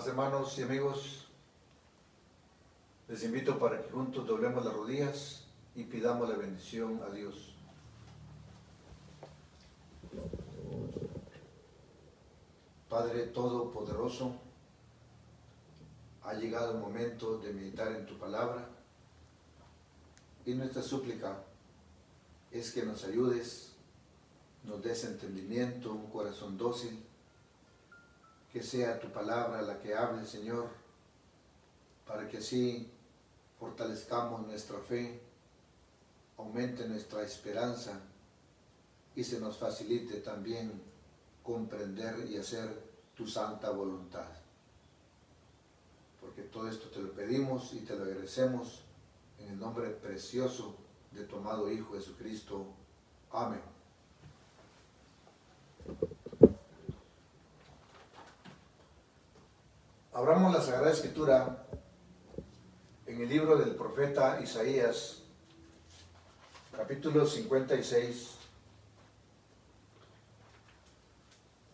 Amados hermanos y amigos, les invito para que juntos doblemos las rodillas y pidamos la bendición a Dios. Padre Todopoderoso, ha llegado el momento de meditar en tu palabra y nuestra súplica es que nos ayudes, nos des entendimiento, un corazón dócil, que sea tu palabra la que hable, Señor, para que así fortalezcamos nuestra fe, aumente nuestra esperanza y se nos facilite también comprender y hacer tu santa voluntad. Porque todo esto te lo pedimos y te lo agradecemos en el nombre precioso de tu amado Hijo Jesucristo. Amén. Abramos la Sagrada Escritura en el libro del profeta Isaías, capítulo 56.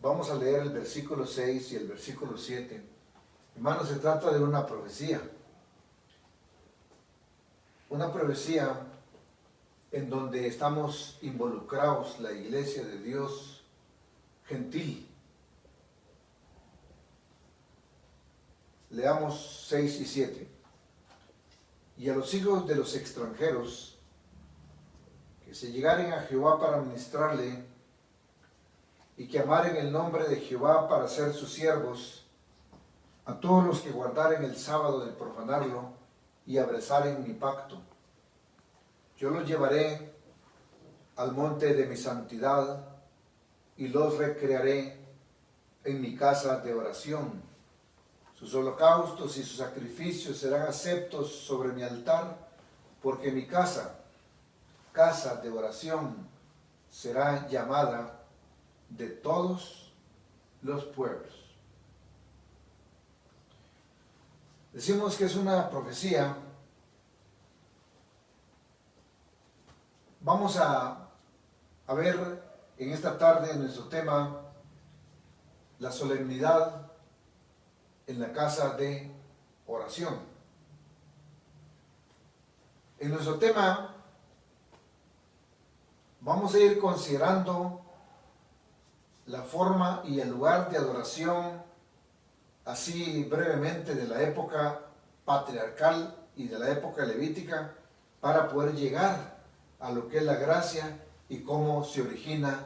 Vamos a leer el versículo 6 y el versículo 7. Hermanos, se trata de una profecía. Una profecía en donde estamos involucrados la iglesia de Dios gentil. Leamos 6 y 7. Y a los hijos de los extranjeros que se llegaren a Jehová para ministrarle y que amaren el nombre de Jehová para ser sus siervos, a todos los que guardaren el sábado de profanarlo y abrazaren mi pacto. Yo los llevaré al monte de mi santidad y los recrearé en mi casa de oración. Sus holocaustos y sus sacrificios serán aceptos sobre mi altar, porque mi casa de oración, será llamada de todos los pueblos. Decimos que es una profecía. Vamos a ver en esta tarde en nuestro tema la solemnidad en la casa de oración. En nuestro tema vamos a ir considerando la forma y el lugar de adoración, así brevemente, de la época patriarcal y de la época levítica, para poder llegar a lo que es la gracia y cómo se origina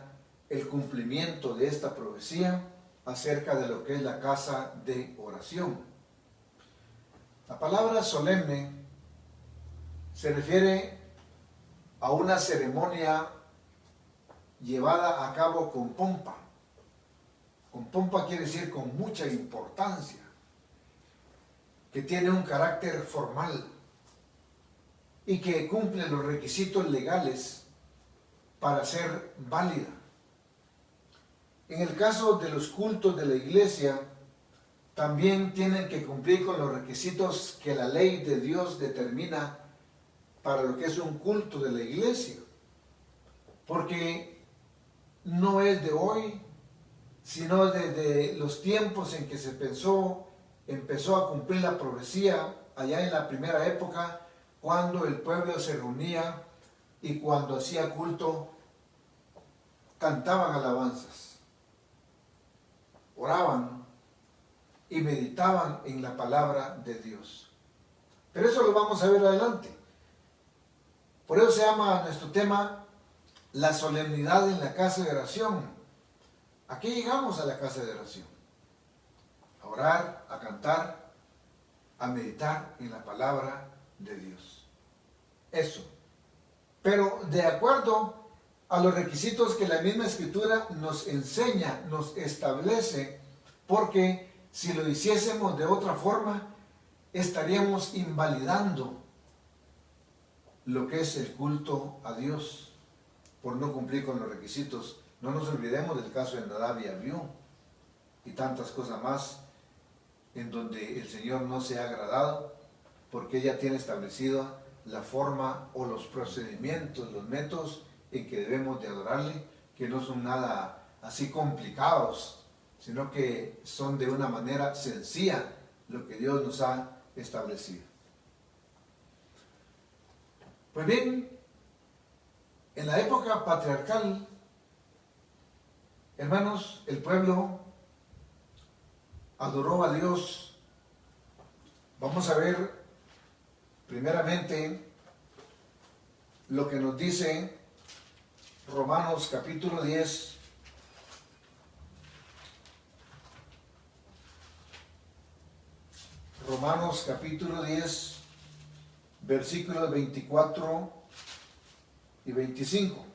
el cumplimiento de esta profecía acerca de lo que es la casa de oración. La palabra solemne se refiere a una ceremonia llevada a cabo con pompa. Con pompa quiere decir con mucha importancia, que tiene un carácter formal y que cumple los requisitos legales para ser válida. En el caso de los cultos de la iglesia, también tienen que cumplir con los requisitos que la ley de Dios determina para lo que es un culto de la iglesia. Porque no es de hoy, sino desde los tiempos en que se empezó a cumplir la profecía, allá en la primera época, cuando el pueblo se reunía y cuando hacía culto, cantaban alabanzas, oraban y meditaban en la palabra de Dios. Pero eso lo vamos a ver adelante. Por eso se llama nuestro tema la solemnidad en la casa de oración. ¿A qué llegamos a la casa de oración? A orar, a cantar, a meditar en la palabra de Dios. Eso. Pero de acuerdo a los requisitos que la misma Escritura nos enseña, nos establece, porque si lo hiciésemos de otra forma, estaríamos invalidando lo que es el culto a Dios por no cumplir con los requisitos. No nos olvidemos del caso de Nadab y Abiú y tantas cosas más en donde el Señor no se ha agradado, porque ella tiene establecida la forma o los procedimientos, los métodos en que debemos de adorarle, que no son nada así complicados, sino que son de una manera sencilla lo que Dios nos ha establecido. Pues bien, en la época patriarcal, hermanos, el pueblo adoró a Dios. Vamos a ver primeramente lo que nos dice Romanos capítulo 10, Romanos capítulo 10, versículos 24 y 25.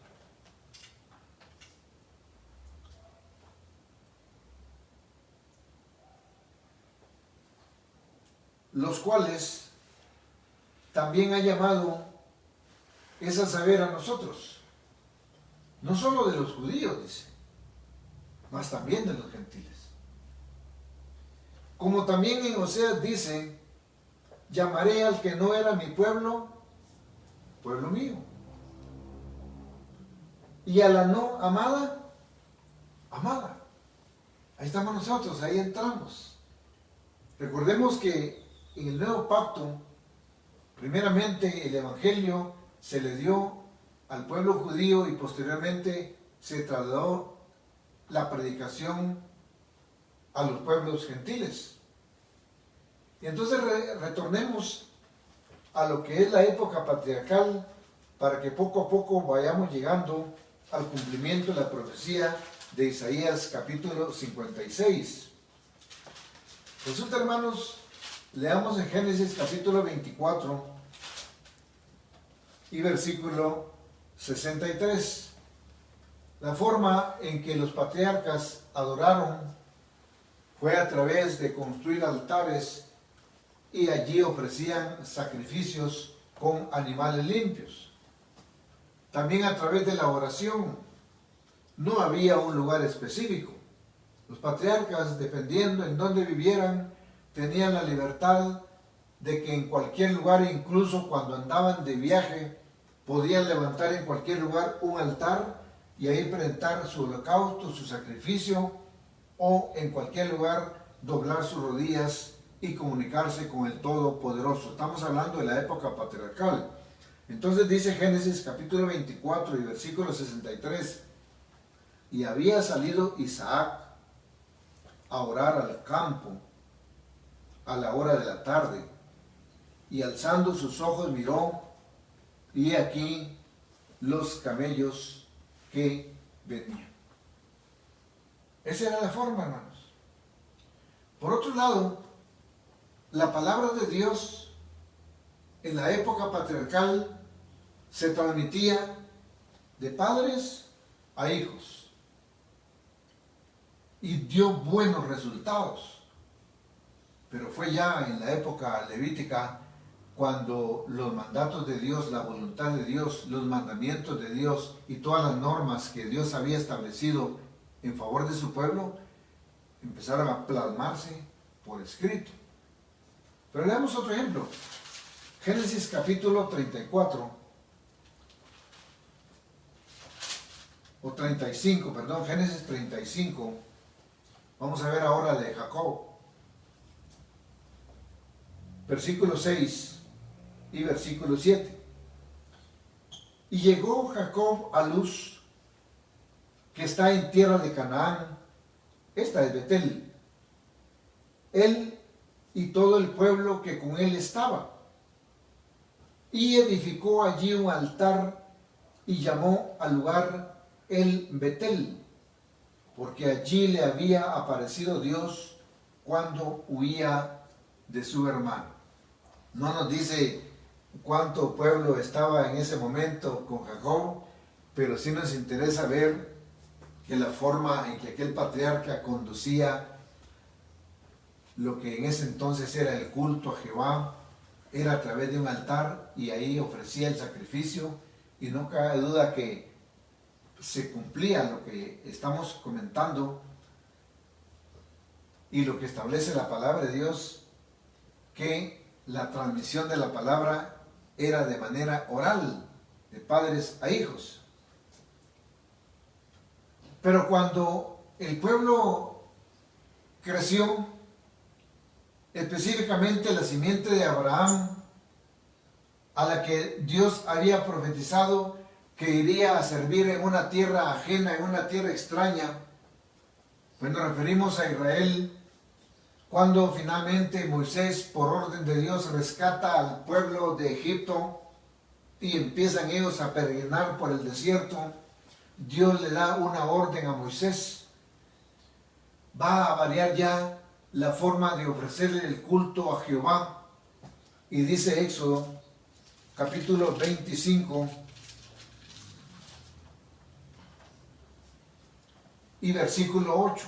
Los cuales también ha llamado, es a saber, a nosotros, no solo de los judíos, dice, mas también de los gentiles. Como también en Oseas dice, llamaré al que no era mi pueblo, pueblo mío. Y a la no amada, amada. Ahí estamos nosotros, ahí entramos. Recordemos que en el nuevo pacto, primeramente el evangelio se le dio al pueblo judío y posteriormente se trasladó la predicación a los pueblos gentiles. Y entonces retornemos a lo que es la época patriarcal para que poco a poco vayamos llegando al cumplimiento de la profecía de Isaías capítulo 56. Resulta, hermanos, leamos en Génesis capítulo 24 y versículo 63. La forma en que los patriarcas adoraron fue a través de construir altares y allí ofrecían sacrificios con animales limpios. También a través de la oración. No había un lugar específico. Los patriarcas, dependiendo en dónde vivieran, tenían la libertad de que en cualquier lugar, incluso cuando andaban de viaje, podían levantar en cualquier lugar un altar y ahí presentar su holocausto, su sacrificio, o en cualquier lugar doblar sus rodillas y comunicarse con el Todopoderoso. Estamos hablando de la época patriarcal. Entonces dice Génesis capítulo 24 y versículo 63, y había salido Isaac a orar al campo a la hora de la tarde, y alzando sus ojos miró, y aquí los camellos que venían. Esa era la forma, hermanos. Por otro lado, la palabra de Dios en la época patriarcal se transmitía de padres a hijos y dio buenos resultados. Pero fue ya en la época levítica cuando los mandatos de Dios, la voluntad de Dios, los mandamientos de Dios y todas las normas que Dios había establecido en favor de su pueblo empezaron a plasmarse por escrito. Pero leamos otro ejemplo. Génesis capítulo 34, o 35, perdón, Génesis 35. Vamos a ver ahora de Jacob. Versículo 6 y versículo 7. Y llegó Jacob a Luz, que está en tierra de Canaán, esta es Betel, él y todo el pueblo que con él estaba, y edificó allí un altar y llamó al lugar el Betel, porque allí le había aparecido Dios cuando huía de su hermano. No nos dice cuánto pueblo estaba en ese momento con Jacob, pero sí nos interesa ver que la forma en que aquel patriarca conducía lo que en ese entonces era el culto a Jehová era a través de un altar, y ahí ofrecía el sacrificio, y no cabe duda que se cumplía lo que estamos comentando y lo que establece la palabra de Dios, que la transmisión de la palabra era de manera oral, de padres a hijos. Pero cuando el pueblo creció, específicamente la simiente de Abraham, a la que Dios había profetizado que iría a servir en una tierra ajena, en una tierra extraña. Pues nos referimos a Israel, cuando finalmente Moisés, por orden de Dios, rescata al pueblo de Egipto y empiezan ellos a peregrinar por el desierto. Dios le da una orden a Moisés. Va a variar ya la forma de ofrecerle el culto a Jehová. Y dice Éxodo, capítulo 25, y versículo 8.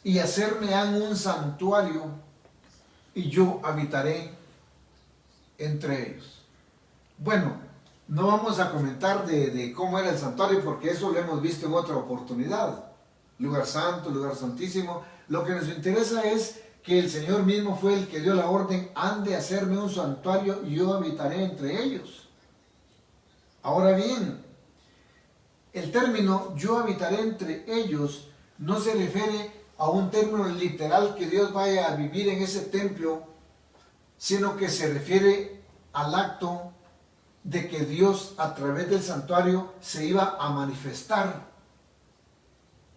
Y hacerme han un santuario, y yo habitaré entre ellos. Bueno, no vamos a comentar de cómo era el santuario, porque eso lo hemos visto en otra oportunidad. Lugar santo, lugar santísimo. Lo que nos interesa es que el Señor mismo fue el que dio la orden: han de hacerme un santuario y yo habitaré entre ellos. Ahora bien, el término yo habitaré entre ellos no se refiere a un término literal que Dios vaya a vivir en ese templo, sino que se refiere al acto de que Dios a través del santuario se iba a manifestar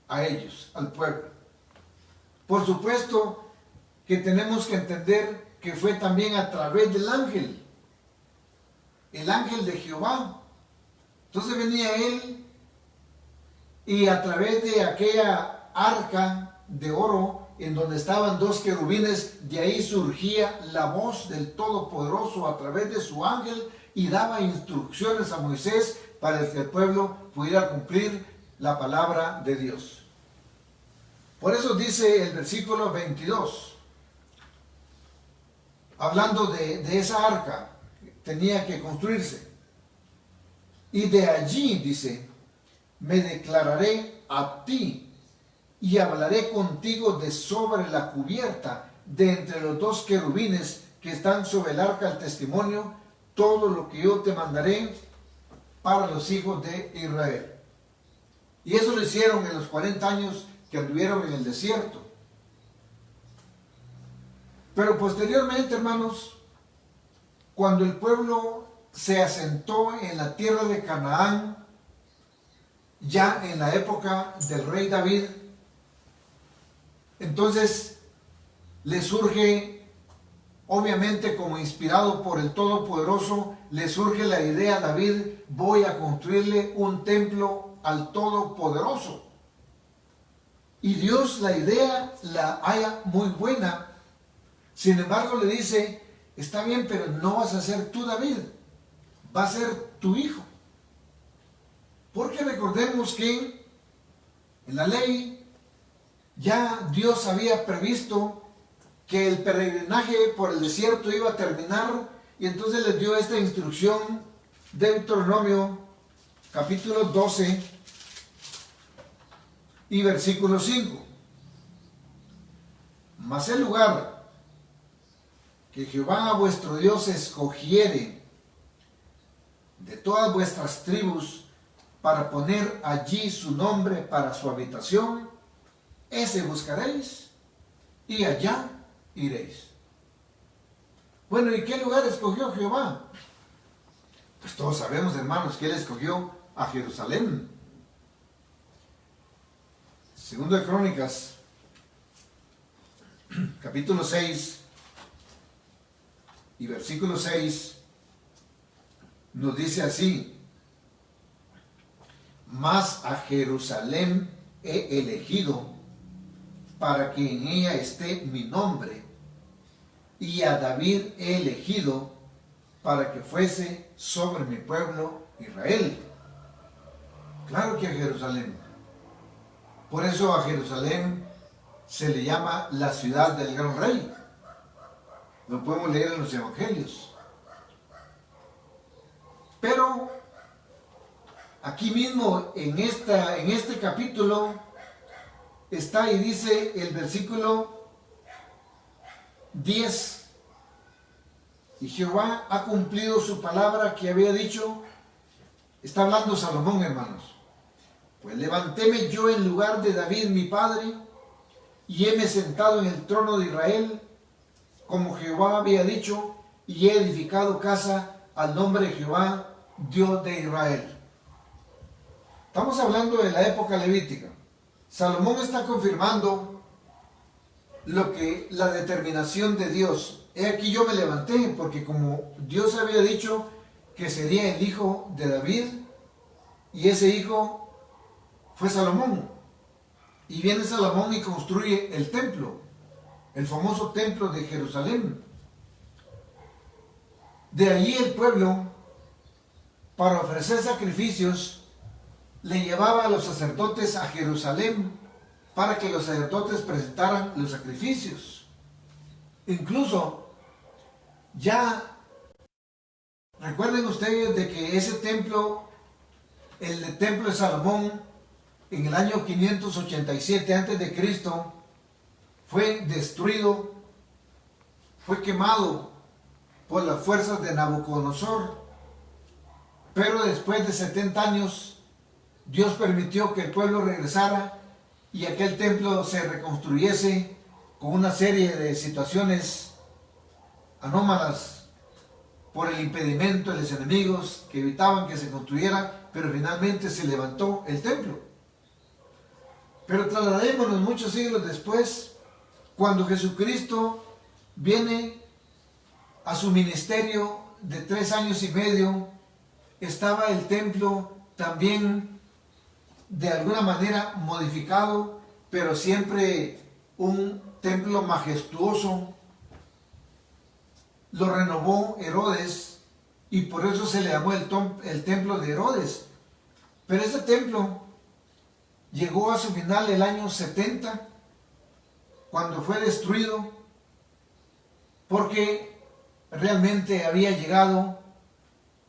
a ellos, al pueblo. Por supuesto que tenemos que entender que fue también a través del ángel, el ángel de Jehová. Entonces venía él y a través de aquella arca de oro en donde estaban dos querubines, de ahí surgía la voz del Todopoderoso a través de su ángel y daba instrucciones a Moisés para que el pueblo pudiera cumplir la palabra de Dios. Por eso dice el versículo 22, hablando de esa arca, tenía que construirse. Y de allí, dice, me declararé a ti y hablaré contigo de sobre la cubierta de entre los dos querubines que están sobre el arca del testimonio, todo lo que yo te mandaré para los hijos de Israel. Y eso lo hicieron en los 40 años que anduvieron en el desierto. Pero posteriormente, hermanos, cuando el pueblo se asentó en la tierra de Canaán, ya en la época del rey David, entonces le surge, obviamente como inspirado por el Todopoderoso, le surge la idea a David: voy a construirle un templo al Todopoderoso. Y Dios la idea la halla muy buena. Sin embargo le dice: está bien, pero no vas a ser tú, David, va a ser tu hijo. Porque recordemos que en la ley ya Dios había previsto que el peregrinaje por el desierto iba a terminar, y entonces les dio esta instrucción. Deuteronomio capítulo 12 y versículo 5. Mas el lugar que Jehová vuestro Dios escogiere de todas vuestras tribus para poner allí su nombre para su habitación, ese buscaréis y allá iréis. Bueno, ¿y qué lugar escogió Jehová? Pues todos sabemos, hermanos, que él escogió a Jerusalén. Segundo de Crónicas, capítulo 6 y versículo 6, nos dice así: mas a Jerusalén he elegido para que en ella esté mi nombre, y a David he elegido para que fuese sobre mi pueblo Israel. Claro que a Jerusalén. Por eso a Jerusalén se le llama la ciudad del gran rey. Lo podemos leer en los evangelios. Pero aquí mismo en este capítulo está y dice el versículo 10: y Jehová ha cumplido su palabra que había dicho. Está hablando Salomón, hermanos. Pues levantéme yo en lugar de David mi padre, y heme sentado en el trono de Israel, como Jehová había dicho, y he edificado casa al nombre de Jehová, Dios de Israel. Estamos hablando de la época levítica. Salomón está confirmando la determinación de Dios. He aquí yo me levanté, porque como Dios había dicho que sería el hijo de David, y ese hijo fue Salomón. Y viene Salomón y construye el templo, el famoso templo de Jerusalén. De allí el pueblo, para ofrecer sacrificios, le llevaba a los sacerdotes a Jerusalén para que los sacerdotes presentaran los sacrificios. Incluso, ya recuerden ustedes de que ese templo, el templo de Salomón, en el año 587 a.C., fue destruido, fue quemado por las fuerzas de Nabucodonosor. Pero después de 70 años, Dios permitió que el pueblo regresara y aquel templo se reconstruyese con una serie de situaciones anómalas por el impedimento de los enemigos que evitaban que se construyera, pero finalmente se levantó el templo. Pero trasladémonos muchos siglos después, cuando Jesucristo viene a su ministerio de 3 años y medio, estaba el templo también de alguna manera modificado, pero siempre un templo majestuoso. Lo renovó Herodes y por eso se le llamó el templo de Herodes. Pero ese templo llegó a su final el año 70, cuando fue destruido, porque realmente había llegado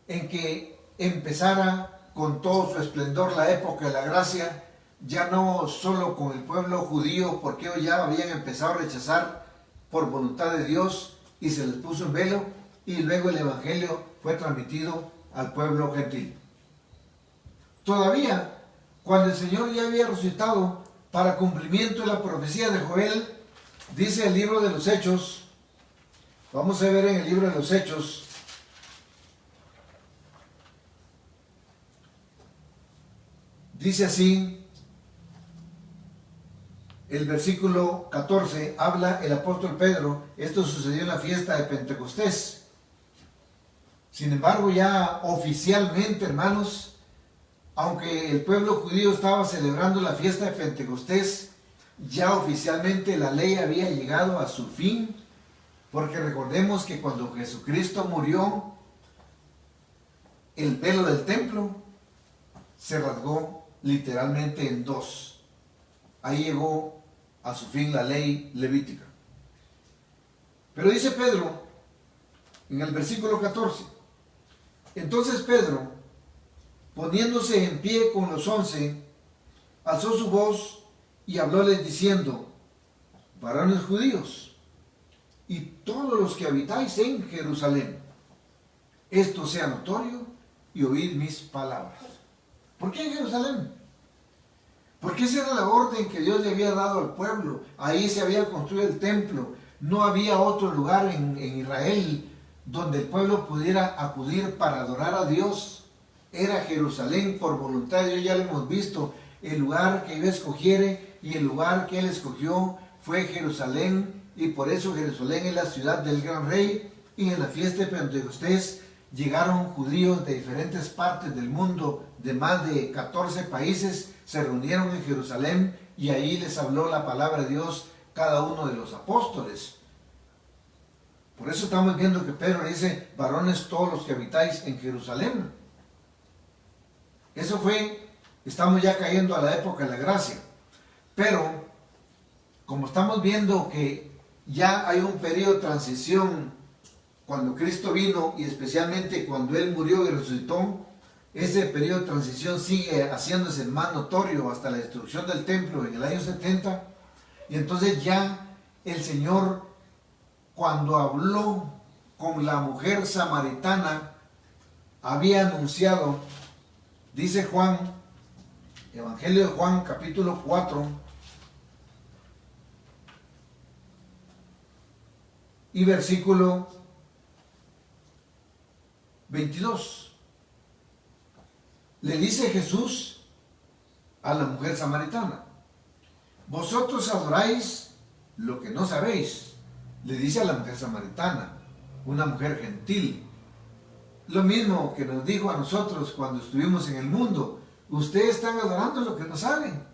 en que empezara con todo su esplendor la época de la gracia, ya no solo con el pueblo judío, porque ellos ya habían empezado a rechazar por voluntad de Dios y se les puso un velo, y luego el evangelio fue transmitido al pueblo gentil. Todavía, cuando el Señor ya había resucitado, para cumplimiento de la profecía de Joel, dice el libro de los Hechos, vamos a ver en el libro de los Hechos, dice así, el versículo 14, habla el apóstol Pedro, esto sucedió en la fiesta de Pentecostés. Sin embargo, ya oficialmente, hermanos, aunque el pueblo judío estaba celebrando la fiesta de Pentecostés, ya oficialmente la ley había llegado a su fin, porque recordemos que cuando Jesucristo murió, el velo del templo se rasgó literalmente en dos. Ahí llegó a su fin la ley levítica. Pero dice Pedro, en el versículo 14, entonces Pedro, poniéndose en pie con los 11, alzó su voz y hablóles diciendo, varones judíos, y todos los que habitáis en Jerusalén, esto sea notorio y oíd mis palabras. ¿Por qué en Jerusalén? Porque esa era la orden que Dios le había dado al pueblo. Ahí se había construido el templo. No había otro lugar en Israel donde el pueblo pudiera acudir para adorar a Dios. Era Jerusalén por voluntad de Dios, ya lo hemos visto. El lugar que Él escogiere y el lugar que Él escogió fue Jerusalén. Y por eso Jerusalén es la ciudad del gran rey. Y en la fiesta de Pentecostés llegaron judíos de diferentes partes del mundo, de más de 14 países, se reunieron en Jerusalén y ahí les habló la palabra de Dios cada uno de los apóstoles. Por eso estamos viendo que Pedro dice, varones todos los que habitáis en Jerusalén. Eso fue, estamos ya cayendo a la época de la gracia. Pero, como estamos viendo que ya hay un periodo de transición cuando Cristo vino y especialmente cuando Él murió y resucitó, ese periodo de transición sigue haciéndose más notorio hasta la destrucción del templo en el año 70. Y entonces ya el Señor, cuando habló con la mujer samaritana, había anunciado, dice Juan, Evangelio de Juan, capítulo 4, y versículo 22. Le dice Jesús a la mujer samaritana: vosotros adoráis lo que no sabéis. Le dice a la mujer samaritana, una mujer gentil. Lo mismo que nos dijo a nosotros cuando estuvimos en el mundo: ustedes están adorando lo que no saben.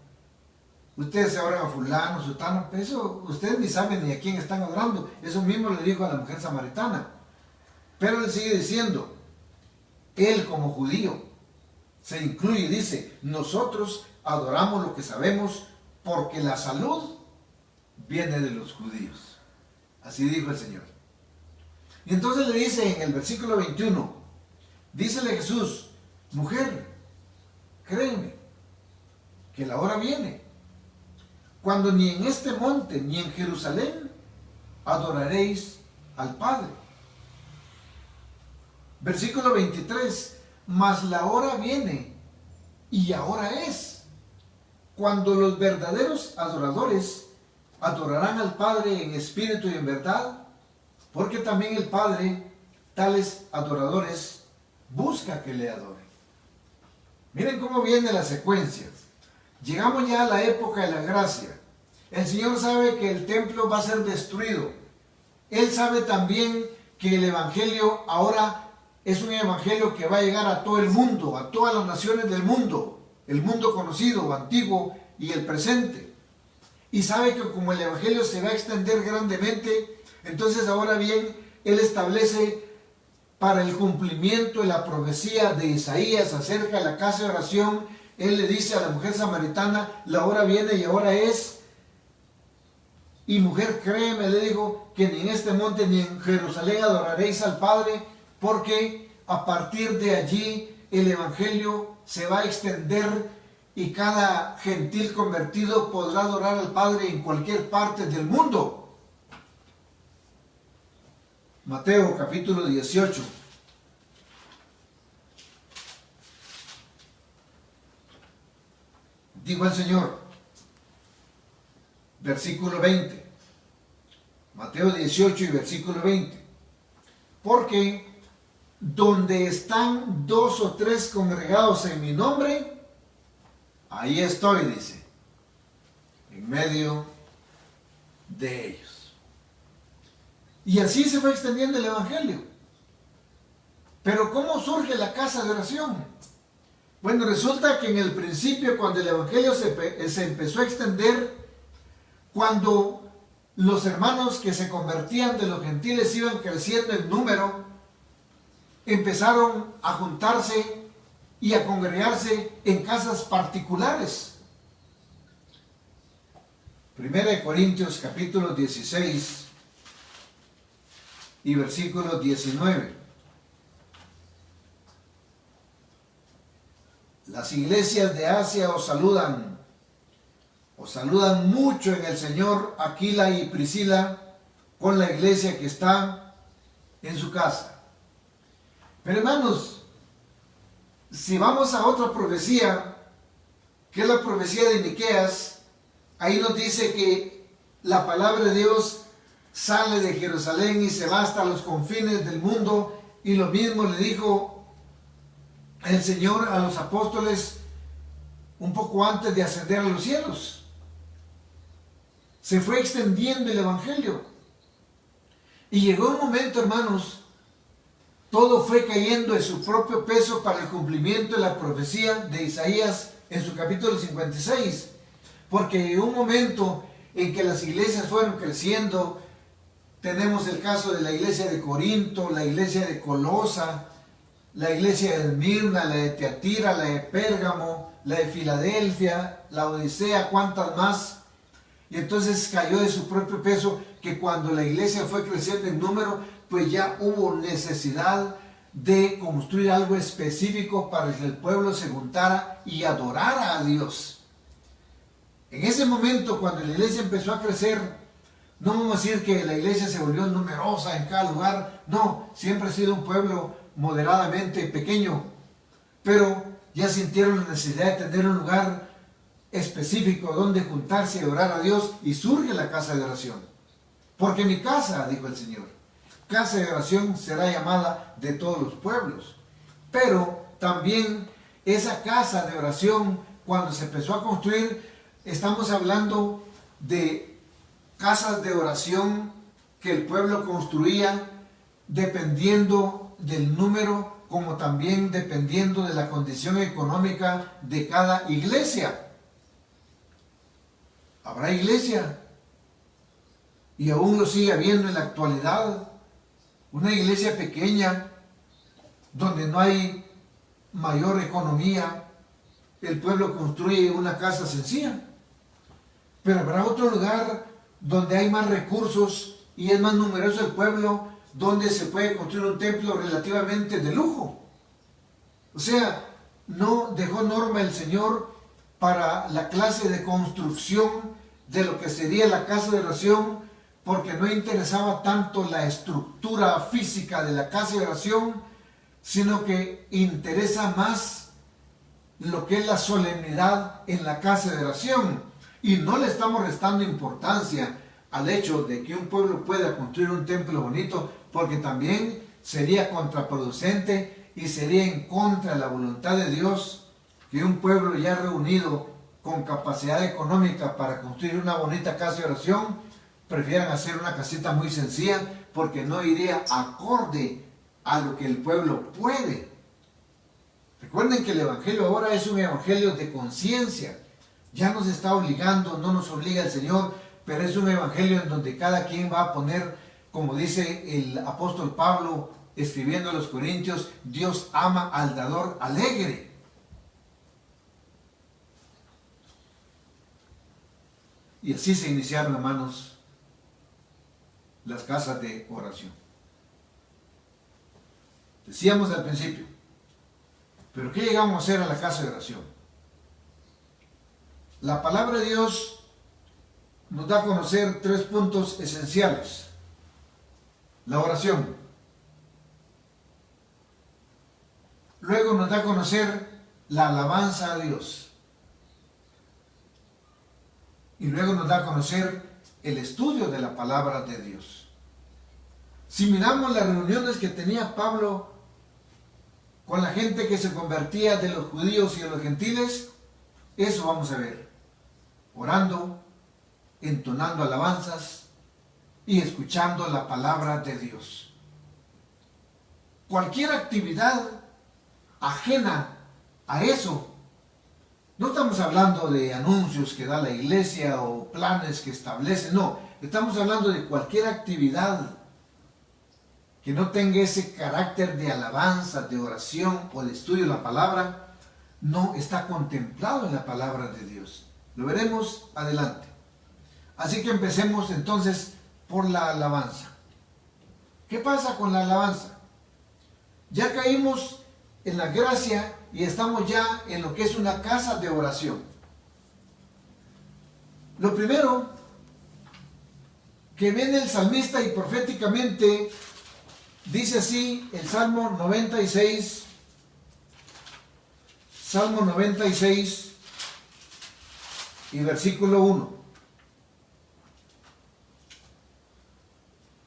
Ustedes se adoran a fulano, sutano, eso ustedes ni saben ni a quién están adorando. Eso mismo le dijo a la mujer samaritana. Pero le sigue diciendo, él como judío se incluye y dice: nosotros adoramos lo que sabemos porque la salud viene de los judíos. Así dijo el Señor. Y entonces le dice en el versículo 21, dícele Jesús: mujer, créeme que la hora viene cuando ni en este monte ni en Jerusalén adoraréis al Padre. Versículo 23, mas la hora viene y ahora es cuando los verdaderos adoradores adorarán al Padre en espíritu y en verdad, porque también el Padre tales adoradores busca que le adoren. Miren cómo viene la secuencia. Llegamos ya a la época de la gracia. El Señor sabe que el templo va a ser destruido. Él sabe también que el Evangelio ahora es un Evangelio que va a llegar a todo el mundo, a todas las naciones del mundo, el mundo conocido, antiguo y el presente. Y sabe que como el Evangelio se va a extender grandemente, entonces ahora bien, Él establece para el cumplimiento de la profecía de Isaías acerca de la casa de oración. Él le dice a la mujer samaritana: la hora viene y ahora es. Y mujer, créeme, le digo, que ni en este monte ni en Jerusalén adoraréis al Padre, porque a partir de allí el Evangelio se va a extender y cada gentil convertido podrá adorar al Padre en cualquier parte del mundo. Mateo capítulo 18. Dijo el Señor, versículo 20. Mateo 18 y versículo 20. Porque donde están 2 o 3 congregados en mi nombre, ahí estoy, dice, en medio de ellos. Y así se fue extendiendo el Evangelio. Pero ¿cómo surge la casa de oración? Bueno, resulta que en el principio, cuando el Evangelio se empezó a extender, cuando los hermanos que se convertían de los gentiles iban creciendo en número, empezaron a juntarse y a congregarse en casas particulares. 1 Corintios capítulo 16 y versículo 19. Las iglesias de Asia os saludan mucho en el Señor Aquila y Priscila, con la iglesia que está en su casa. Pero hermanos, si vamos a otra profecía, que es la profecía de Miqueas, ahí nos dice que la palabra de Dios sale de Jerusalén y se va hasta los confines del mundo, y lo mismo le dijo el Señor a los apóstoles un poco antes de ascender a los cielos. Se fue extendiendo el Evangelio. Y llegó un momento, hermanos, todo fue cayendo en su propio peso para el cumplimiento de la profecía de Isaías en su capítulo 56. Porque llegó un momento en que las iglesias fueron creciendo. Tenemos el caso de la iglesia de Corinto, la iglesia de Colosa, la iglesia de Esmirna, la de Teatira, la de Pérgamo, la de Filadelfia, la Odisea, cuántas más. Y entonces cayó de su propio peso, que cuando la iglesia fue creciendo en número, pues ya hubo necesidad de construir algo específico para que el pueblo se juntara y adorara a Dios. En ese momento, cuando la iglesia empezó a crecer, no vamos a decir que la iglesia se volvió numerosa en cada lugar. No, siempre ha sido un pueblo moderadamente pequeño, pero ya sintieron la necesidad de tener un lugar específico donde juntarse y orar a Dios, y surge la casa de oración. Porque mi casa, dijo el Señor, casa de oración será llamada de todos los pueblos. Pero también esa casa de oración, cuando se empezó a construir, estamos hablando de casas de oración que el pueblo construía dependiendo del número, como también dependiendo de la condición económica de cada iglesia. Habrá iglesia, y aún lo sigue habiendo en la actualidad, una iglesia pequeña, donde no hay mayor economía, el pueblo construye una casa sencilla. Pero habrá otro lugar donde hay más recursos y es más numeroso el pueblo, donde se puede construir un templo relativamente de lujo. O sea, no dejó norma el Señor para la clase de construcción de lo que sería la casa de oración, porque no interesaba tanto la estructura física de la casa de oración, sino que interesa más lo que es la solemnidad en la casa de oración. Y no le estamos restando importancia al hecho de que un pueblo pueda construir un templo bonito, porque también sería contraproducente y sería en contra de la voluntad de Dios que un pueblo ya reunido con capacidad económica para construir una bonita casa de oración prefieran hacer una casita muy sencilla, porque no iría acorde a lo que el pueblo puede. Recuerden que el evangelio ahora es un evangelio de conciencia. Ya nos está obligando, no nos obliga el Señor, pero es un evangelio en donde cada quien va a poner, como dice el apóstol Pablo escribiendo a los Corintios, Dios ama al dador alegre. Y así se iniciaron, hermanos, las casas de oración. Decíamos al principio, ¿pero qué llegamos a hacer a la casa de oración? La palabra de Dios nos da a conocer 3 puntos esenciales. La oración. Luego nos da a conocer la alabanza a Dios. Y luego nos da a conocer el estudio de la palabra de Dios. Si miramos las reuniones que tenía Pablo con la gente que se convertía de los judíos y de los gentiles, eso vamos a ver. Orando, entonando alabanzas y escuchando la palabra de Dios. Cualquier actividad ajena a eso, no estamos hablando de anuncios que da la iglesia o planes que establece, no, estamos hablando de cualquier actividad que no tenga ese carácter de alabanza, de oración o de estudio de la palabra, no está contemplado en la palabra de Dios. Lo veremos adelante. Así que empecemos entonces por la alabanza. ¿Qué pasa con la alabanza? Ya caímos en la gracia y estamos ya en lo que es una casa de oración. Lo primero que viene el salmista y proféticamente dice así el Salmo 96, Salmo 96 y versículo 1.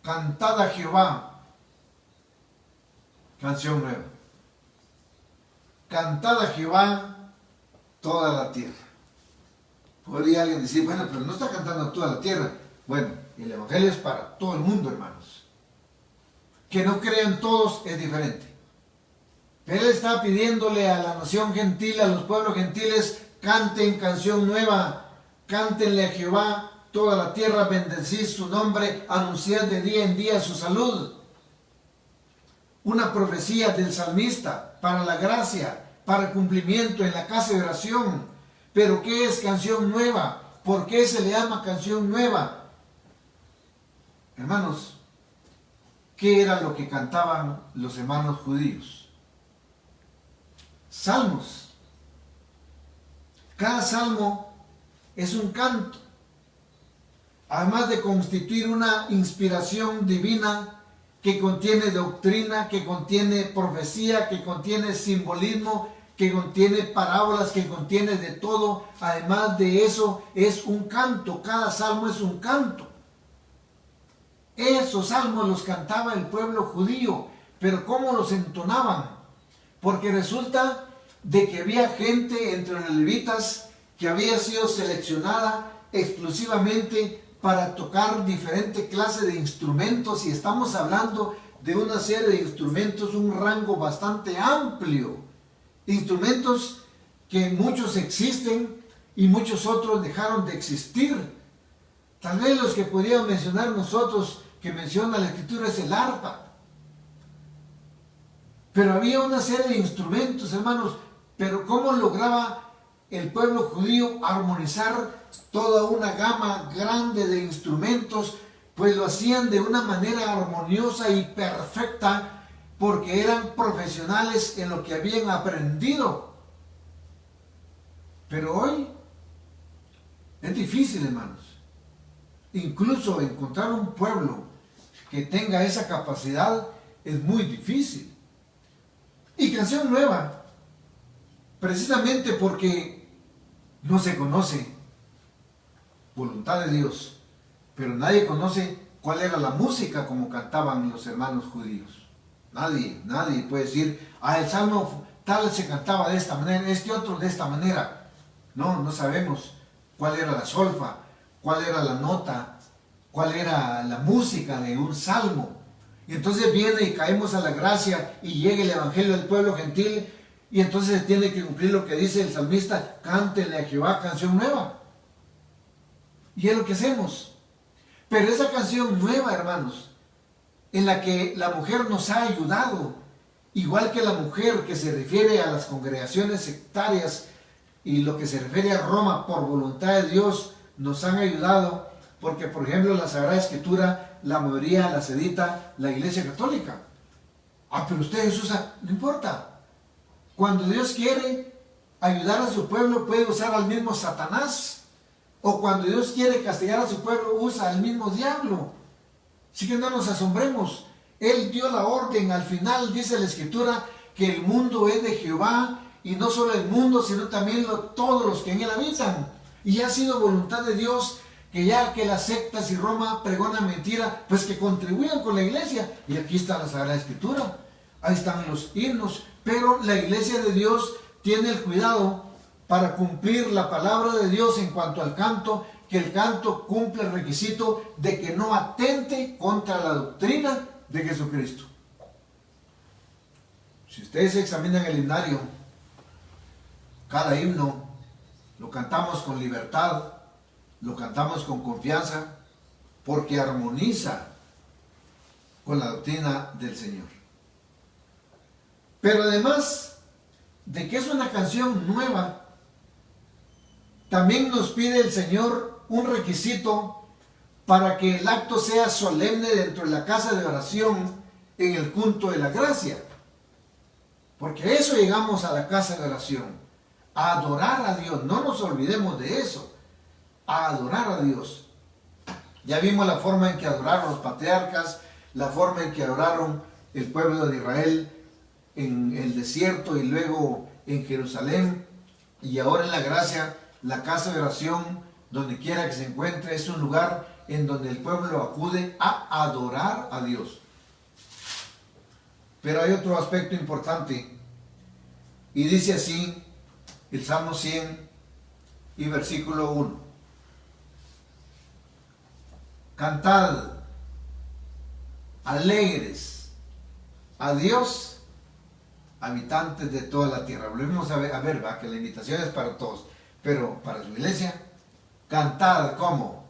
Cantad a Jehová, canción nueva. Cantad a Jehová toda la tierra. Podría alguien decir, bueno, pero no está cantando a toda la tierra. Bueno, el evangelio es para todo el mundo, hermanos. Que no crean todos es diferente. Pero él está pidiéndole a la nación gentil, a los pueblos gentiles, canten canción nueva, cántenle a Jehová toda la tierra, bendecid su nombre, anunciad de día en día su salud. Una profecía del salmista para la gracia, para el cumplimiento en la casa de oración. Pero ¿qué es canción nueva? ¿Por qué se le llama canción nueva? Hermanos, ¿qué era lo que cantaban los hermanos judíos? Salmos. Cada salmo es un canto. Además de constituir una inspiración divina que contiene doctrina, que contiene profecía, que contiene simbolismo, que contiene parábolas, que contiene de todo. Además de eso, es un canto. Cada salmo es un canto. Esos salmos los cantaba el pueblo judío, pero ¿cómo los entonaban? Porque resulta de que había gente entre los levitas que había sido seleccionada exclusivamente para tocar diferente clase de instrumentos, y estamos hablando de una serie de instrumentos, un rango bastante amplio, instrumentos que muchos existen y muchos otros dejaron de existir. Tal vez los que podríamos mencionar nosotros, que menciona la Escritura, es el arpa. Pero había una serie de instrumentos, hermanos. Pero ¿cómo lograba el pueblo judío armonizar toda una gama grande de instrumentos? Pues lo hacían de una manera armoniosa y perfecta, porque eran profesionales en lo que habían aprendido. Pero hoy es difícil, hermanos. Incluso encontrar un pueblo que tenga esa capacidad es muy difícil. Y canción nueva, precisamente porque no se conoce voluntad de Dios, pero nadie conoce cuál era la música como cantaban los hermanos judíos. Nadie puede decir, el salmo tal se cantaba de esta manera, este otro de esta manera. No sabemos cuál era la solfa, cuál era la nota, cuál era la música de un salmo. Y entonces viene y caemos a la gracia y llega el evangelio del pueblo gentil, y entonces se tiene que cumplir lo que dice el salmista: cántenle a Jehová canción nueva. Y es lo que hacemos. Pero esa canción nueva, hermanos, en la que la mujer nos ha ayudado, igual que la mujer que se refiere a las congregaciones sectarias y lo que se refiere a Roma por voluntad de Dios, nos han ayudado, porque por ejemplo la Sagrada Escritura, la mayoría las edita la Iglesia Católica. Pero ustedes usan, no importa. Cuando Dios quiere ayudar a su pueblo, puede usar al mismo Satanás. O cuando Dios quiere castigar a su pueblo, usa al mismo diablo. Así que no nos asombremos. Él dio la orden. Al final dice la Escritura que el mundo es de Jehová, y no solo el mundo, sino también todos los que en él habitan. Y ha sido voluntad de Dios que ya que las sectas y Roma pregonan mentira, pues que contribuyan con la iglesia. Y aquí está la Sagrada Escritura, ahí están los himnos. Pero la iglesia de Dios tiene el cuidado para cumplir la palabra de Dios en cuanto al canto, que el canto cumple el requisito de que no atente contra la doctrina de Jesucristo. Si ustedes examinan el himnario, cada himno lo cantamos con libertad, lo cantamos con confianza, porque armoniza con la doctrina del Señor. Pero además de que es una canción nueva, también nos pide el Señor un requisito para que el acto sea solemne dentro de la casa de oración, en el culto de la gracia. Porque eso llegamos a la casa de oración, a adorar a Dios. No nos olvidemos de eso, a adorar a Dios. Ya vimos la forma en que adoraron los patriarcas, la forma en que adoraron el pueblo de Israel en el desierto y luego en Jerusalén, y ahora en la gracia, la casa de oración, donde quiera que se encuentre, es un lugar en donde el pueblo acude a adorar a Dios. Pero hay otro aspecto importante, y dice así el Salmo 100 y versículo 1: cantad alegres a Dios, habitantes de toda la tierra. Volvemos a ver, va, que la invitación es para todos, pero para su iglesia, cantad, ¿cómo?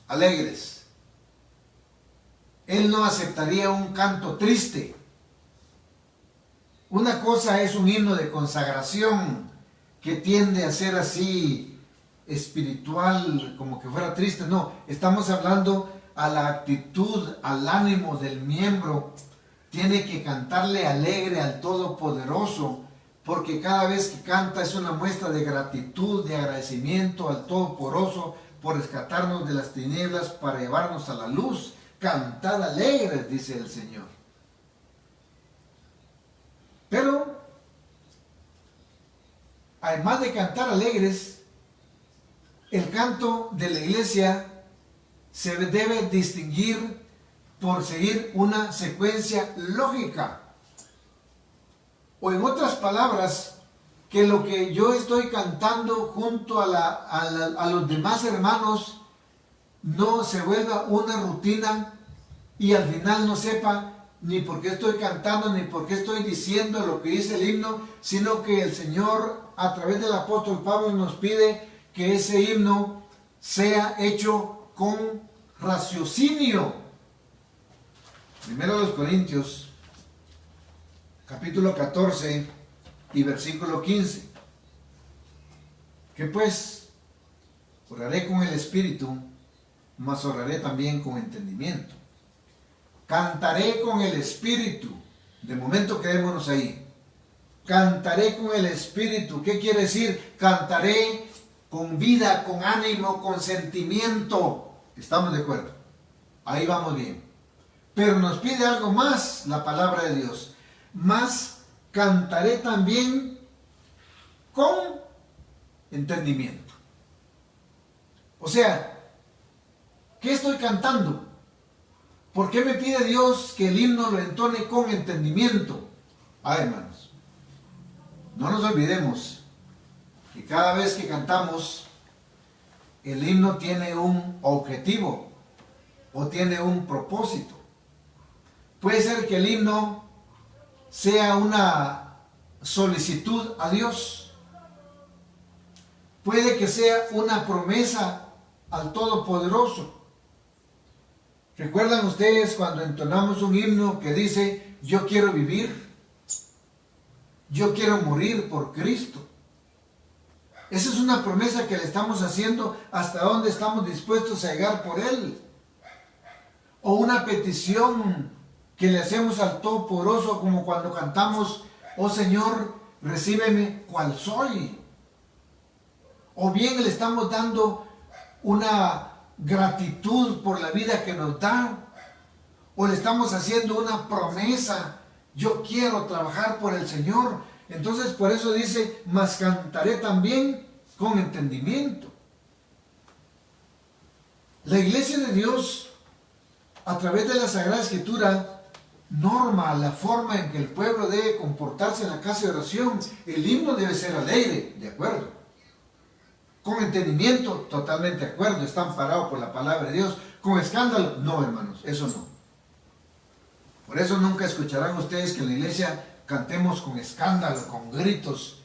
Alegres. Él no aceptaría un canto triste. Una cosa es un himno de consagración que tiende a ser así espiritual, como que fuera triste. No, estamos hablando a la actitud, al ánimo del miembro. Tiene que cantarle alegre al Todopoderoso, porque cada vez que canta es una muestra de gratitud, de agradecimiento al Todopoderoso por rescatarnos de las tinieblas para llevarnos a la luz. Cantad alegres, dice el Señor. Pero, además de cantar alegres, el canto de la iglesia se debe distinguir por seguir una secuencia lógica. O en otras palabras, que lo que yo estoy cantando junto a los demás hermanos no se vuelva una rutina y al final no sepa ni por qué estoy cantando, ni por qué estoy diciendo lo que dice el himno, sino que el Señor a través del apóstol Pablo nos pide que ese himno sea hecho con raciocinio. Primero los Corintios, capítulo 14 y versículo 15. Que pues, oraré con el Espíritu, mas oraré también con entendimiento. Cantaré con el Espíritu. De momento quedémonos ahí. Cantaré con el Espíritu. ¿Qué quiere decir? Cantaré con vida, con ánimo, con sentimiento. ¿Estamos de acuerdo? Ahí vamos bien. Pero nos pide algo más la palabra de Dios. Más cantaré también con entendimiento. O sea, ¿qué estoy cantando? ¿Por qué me pide Dios que el himno lo entone con entendimiento? Hermanos, no nos olvidemos que cada vez que cantamos, el himno tiene un objetivo o tiene un propósito. Puede ser que el himno sea una solicitud a Dios. Puede que sea una promesa al Todopoderoso. ¿Recuerdan ustedes cuando entonamos un himno que dice, yo quiero vivir, yo quiero morir por Cristo? Esa es una promesa que le estamos haciendo hasta donde estamos dispuestos a llegar por Él. O una petición que le hacemos al Todopoderoso, como cuando cantamos, oh Señor, recíbeme cual soy. O bien le estamos dando una gratitud por la vida que nos da, o le estamos haciendo una promesa, yo quiero trabajar por el Señor. Entonces por eso dice, mas cantaré también con entendimiento. La iglesia de Dios, a través de la Sagrada Escritura, norma la forma en que el pueblo debe comportarse en la casa de oración. El himno debe ser alegre, de acuerdo. Con entendimiento, totalmente de acuerdo, está amparado por la palabra de Dios. Con escándalo, no, hermanos, eso no. Por eso nunca escucharán ustedes que en la iglesia cantemos con escándalo, con gritos.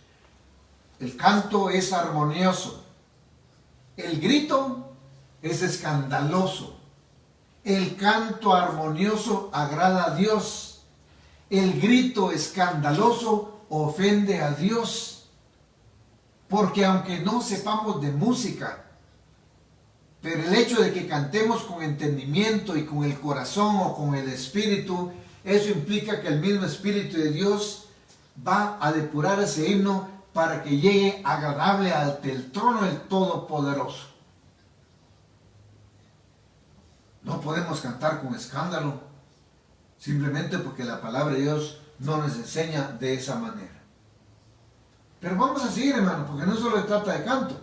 El canto es armonioso. El grito es escandaloso. El canto armonioso agrada a Dios. El grito escandaloso ofende a Dios. Porque aunque no sepamos de música, pero el hecho de que cantemos con entendimiento y con el corazón o con el Espíritu, eso implica que el mismo Espíritu de Dios va a depurar ese himno para que llegue agradable ante el trono del Todopoderoso. No podemos cantar con escándalo, simplemente porque la palabra de Dios no nos enseña de esa manera. Pero vamos a seguir, hermano, porque no solo se trata de canto.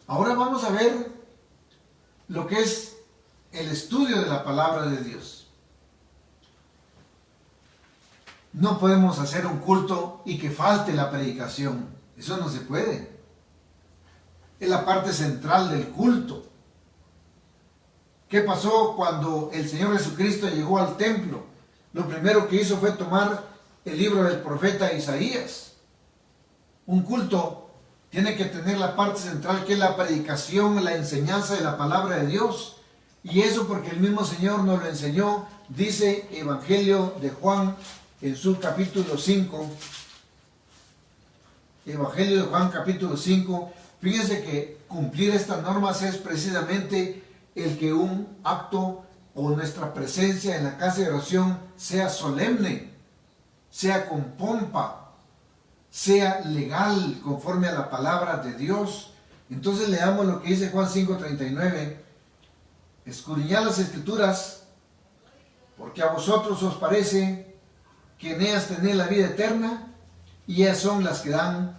Ahora vamos a ver lo que es el estudio de la palabra de Dios. No podemos hacer un culto y que falte la predicación. Eso no se puede. Es la parte central del culto. ¿Qué pasó cuando el Señor Jesucristo llegó al templo? Lo primero que hizo fue tomar el libro del profeta Isaías. Un culto tiene que tener la parte central, que es la predicación, la enseñanza de la palabra de Dios. Y eso porque el mismo Señor nos lo enseñó. Dice Evangelio de Juan en su capítulo 5. Evangelio de Juan capítulo 5. Fíjense que cumplir estas normas es precisamente el que un acto o nuestra presencia en la casa de oración sea solemne, sea con pompa, sea legal, conforme a la palabra de Dios. Entonces leamos lo que dice Juan 5:39. Escudriñad las Escrituras, porque a vosotros os parece que en ellas tenéis la vida eterna, y ellas son las que dan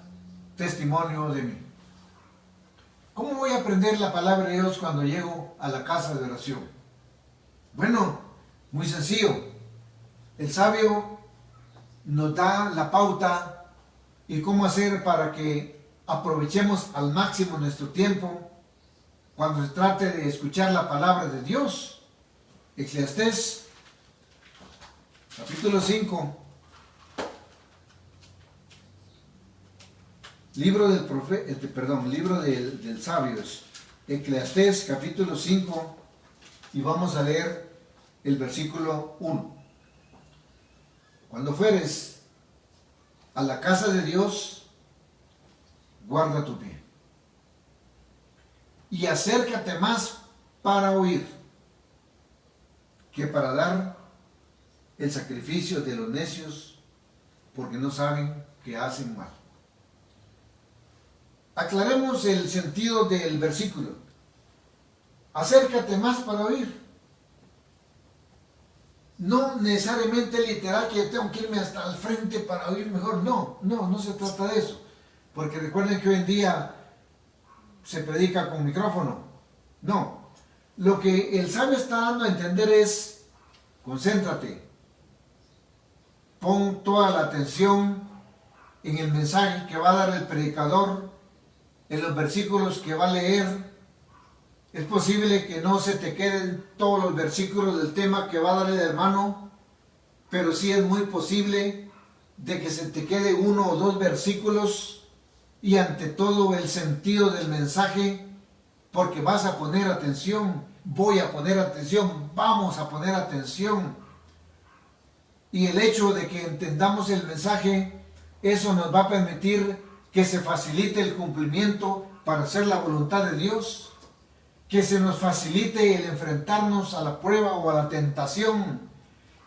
testimonio de mí. ¿Cómo voy a aprender la palabra de Dios cuando llego a la casa de oración? Bueno, muy sencillo. El sabio nos da la pauta y cómo hacer para que aprovechemos al máximo nuestro tiempo cuando se trate de escuchar la palabra de Dios. Eclesiastés, capítulo 5. Libro del sabio, Eclesiastés capítulo 5, y vamos a leer el versículo 1. Cuando fueres a la casa de Dios, guarda tu pie, y acércate más para oír que para dar el sacrificio de los necios, porque no saben que hacen mal. Aclaremos el sentido del versículo. Acércate más para oír. No necesariamente literal que tengo que irme hasta el frente para oír mejor. No se trata de eso. Porque recuerden que hoy en día se predica con micrófono. No. Lo que el sabio está dando a entender es, concéntrate. Pon toda la atención en el mensaje que va a dar el predicador, en los versículos que va a leer. Es posible que no se te queden todos los versículos del tema que va a dar el hermano, pero sí es muy posible de que se te quede uno o dos versículos, y ante todo el sentido del mensaje, porque vas a poner atención, voy a poner atención, vamos a poner atención. Y el hecho de que entendamos el mensaje, eso nos va a permitir que se facilite el cumplimiento para hacer la voluntad de Dios, que se nos facilite el enfrentarnos a la prueba o a la tentación,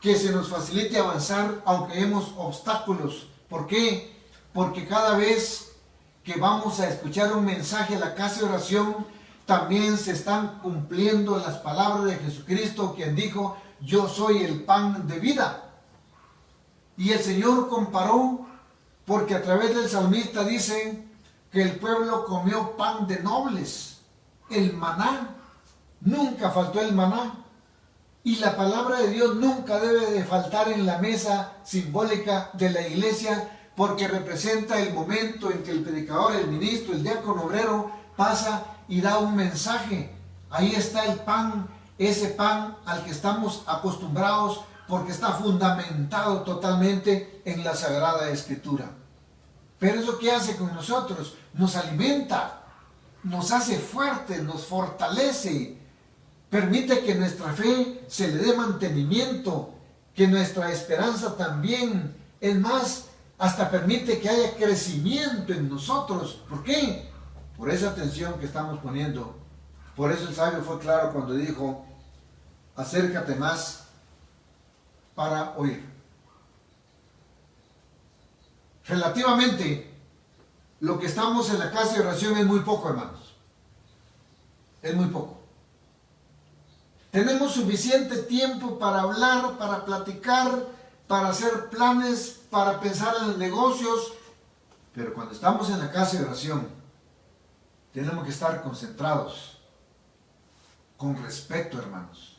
que se nos facilite avanzar aunque vemos obstáculos. ¿Por qué? Porque cada vez que vamos a escuchar un mensaje a la casa de oración, también se están cumpliendo las palabras de Jesucristo, quien dijo: yo soy el pan de vida. Y el Señor comparó, porque a través del salmista dice que el pueblo comió pan de nobles, el maná. Nunca faltó el maná. Y la palabra de Dios nunca debe de faltar en la mesa simbólica de la iglesia, porque representa el momento en que el predicador, el ministro, el diácono obrero pasa y da un mensaje. Ahí está el pan, ese pan al que estamos acostumbrados, porque está fundamentado totalmente en la Sagrada Escritura. Pero eso ¿qué hace con nosotros? Nos alimenta, nos hace fuertes, nos fortalece, permite que nuestra fe se le dé mantenimiento, que nuestra esperanza también, es más, hasta permite que haya crecimiento en nosotros. ¿Por qué? Por esa atención que estamos poniendo. Por eso el sabio fue claro cuando dijo: acércate más para oír. Relativamente, lo que estamos en la casa de oración es muy poco, hermanos. Es muy poco. Tenemos suficiente tiempo para hablar, para platicar, para hacer planes, para pensar en los negocios. Pero cuando estamos en la casa de oración, tenemos que estar concentrados, con respeto, hermanos,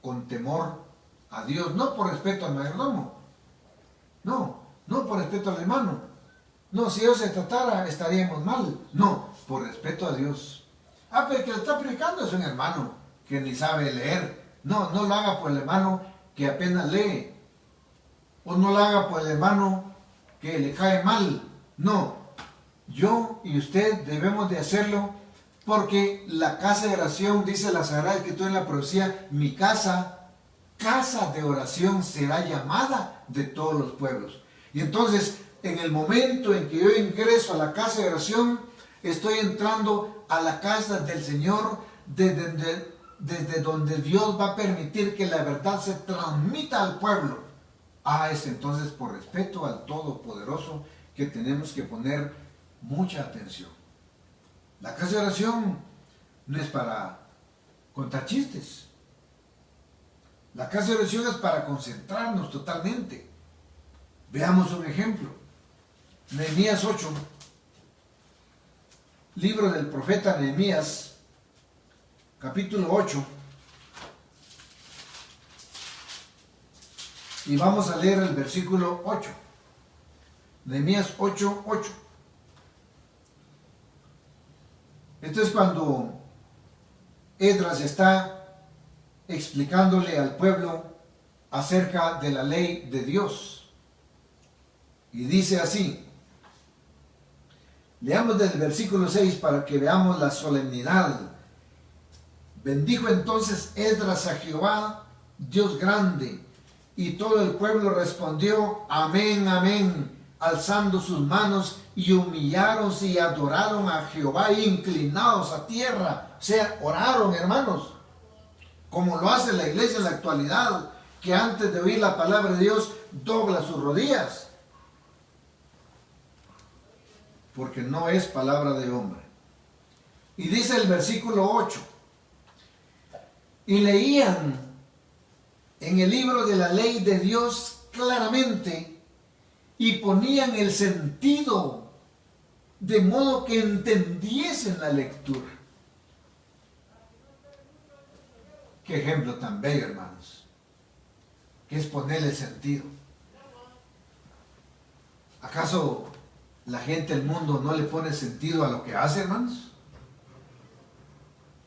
con temor a Dios, no por respeto al mayordomo, no por respeto al hermano. No, si Dios se tratara, estaríamos mal. No, por respeto a Dios. Pero el que le está predicando es un hermano que ni sabe leer. No lo haga por el hermano que apenas lee. O no lo haga por el hermano que le cae mal. No, yo y usted debemos de hacerlo, porque la casa de oración, dice la Sagrada Escritura en la profecía: mi casa de oración será llamada de todos los pueblos. Y entonces, en el momento en que yo ingreso a la casa de oración, estoy entrando a la casa del Señor, desde donde Dios va a permitir que la verdad se transmita al pueblo. Es entonces por respeto al Todopoderoso que tenemos que poner mucha atención. La casa de oración no es para contar chistes. La casa de oración es para concentrarnos totalmente. Veamos un ejemplo. Nehemías 8, libro del profeta Nehemías, capítulo 8. Y vamos a leer el versículo 8. Nehemías 8:8. Esto es cuando Esdras está explicándole al pueblo acerca de la ley de Dios. Y dice así. Leamos desde el versículo 6 para que veamos la solemnidad. Bendijo entonces Esdras a Jehová, Dios grande, y todo el pueblo respondió, amén, amén, alzando sus manos, y humillaronse y adoraron a Jehová, inclinados a tierra. O sea, oraron, hermanos, como lo hace la iglesia en la actualidad, que antes de oír la palabra de Dios, dobla sus rodillas. Porque no es palabra de hombre. Y dice el versículo 8, y leían en el libro de la ley de Dios claramente, y ponían el sentido, de modo que entendiesen la lectura. Qué ejemplo tan bello, hermanos, que es ponerle sentido. ¿Acaso la gente del mundo no le pone sentido a lo que hace, hermanos?